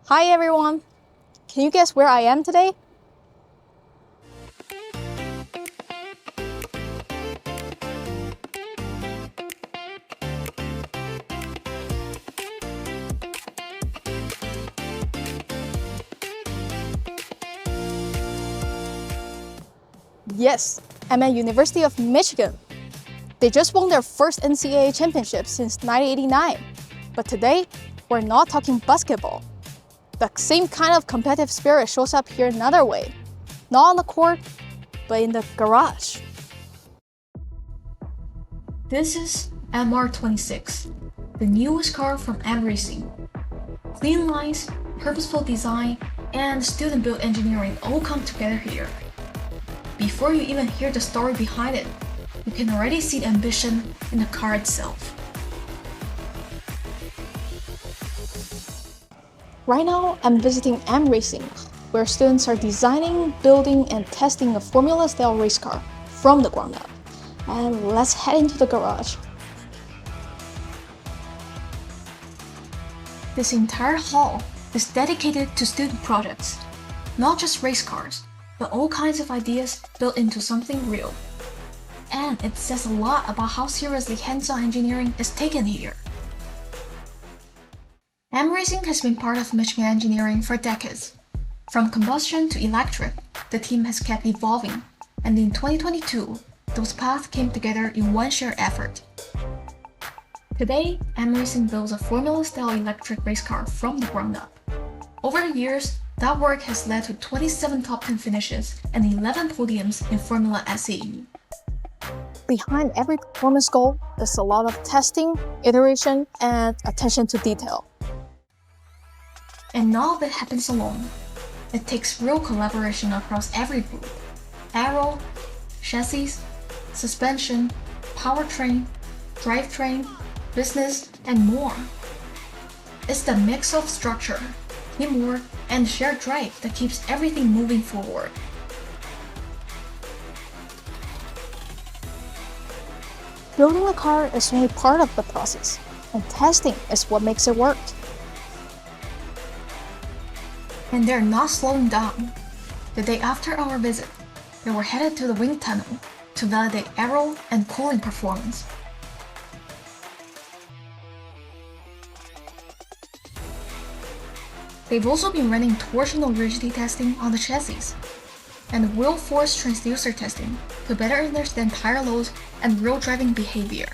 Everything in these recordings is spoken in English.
Hi everyone! Can you guess where I am today? Yes, I'm at University of Michigan. They just won their first NCAA championship since 1989. But today, we're not talking basketball. The same kind of competitive spirit shows up here another way. Not on the court, but in the garage. This is MR26, the newest car from MRacing. Clean lines, purposeful design, and student-built engineering all come together here. Before you even hear the story behind it, you can already see the ambition in the car itself. Right now, I'm visiting MRacing, where students are designing, building, and testing a Formula-style race car from the ground up. And let's head into the garage. This entire hall is dedicated to student projects, not just race cars, but all kinds of ideas built into something real. And it says a lot about how seriously hands-on engineering is taken here. MRacing has been part of Michigan engineering for decades. From combustion to electric, the team has kept evolving, and in 2022, those paths came together in one shared effort. Today, MRacing builds a Formula-style electric race car from the ground up. Over the years, that work has led to 27 top 10 finishes and 11 podiums in Formula SAE. Behind every performance goal is a lot of testing, iteration, and attention to detail. And none of it happens alone. It takes real collaboration across every group: aero, chassis, suspension, powertrain, drivetrain, business, and more. It's the mix of structure, teamwork, and shared drive that keeps everything moving forward. Building a car is only part of the process, and testing is what makes it work. And they're not slowing down. The day after our visit, they were headed to the wind tunnel to validate aero and cooling performance. They've also been running torsional rigidity testing on the chassis and wheel force transducer testing to better understand tire loads and real driving behavior.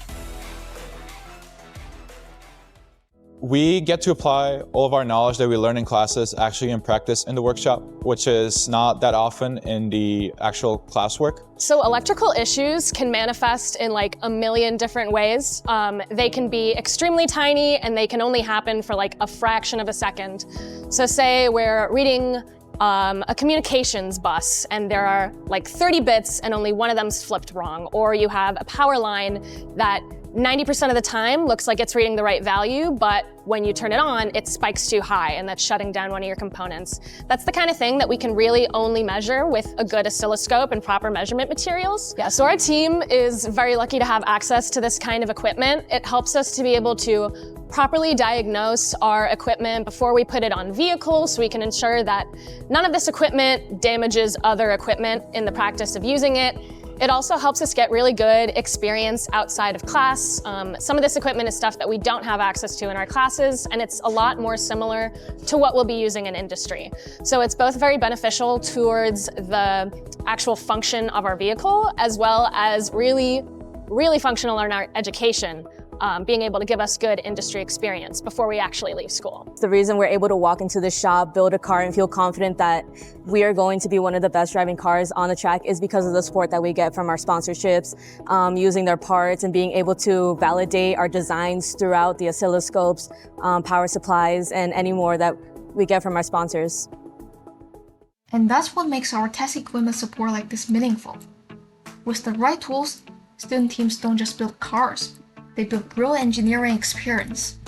We get to apply all of our knowledge that we learn in classes actually in practice in the workshop, which is not that often in the actual classwork. So electrical issues can manifest in like a million different ways. They can be extremely tiny and they can only happen for like a fraction of a second. So say we're reading a communications bus and there are like 30 bits and only one of them's flipped wrong, or you have a power line that 90% of the time looks like it's reading the right value, but when you turn it on, it spikes too high and that's shutting down one of your components. That's the kind of thing that we can really only measure with a good oscilloscope and proper measurement materials. Yeah, so our team is very lucky to have access to this kind of equipment. It helps us to be able to properly diagnose our equipment before we put it on vehicles, so we can ensure that none of this equipment damages other equipment in the practice of using it. It also helps us get really good experience outside of class. Some of this equipment is stuff that we don't have access to in our classes, and it's a lot more similar to what we'll be using in industry. So it's both very beneficial towards the actual function of our vehicle, as well as really functional in our education. Being able to give us good industry experience before we actually leave school. The reason we're able to walk into the shop, build a car, and feel confident that we are going to be one of the best driving cars on the track is because of the support that we get from our sponsorships, using their parts and being able to validate our designs throughout the oscilloscopes, power supplies, and any more that we get from our sponsors. And that's what makes our test equipment support like this meaningful. With the right tools, student teams don't just build cars, they build real engineering experience.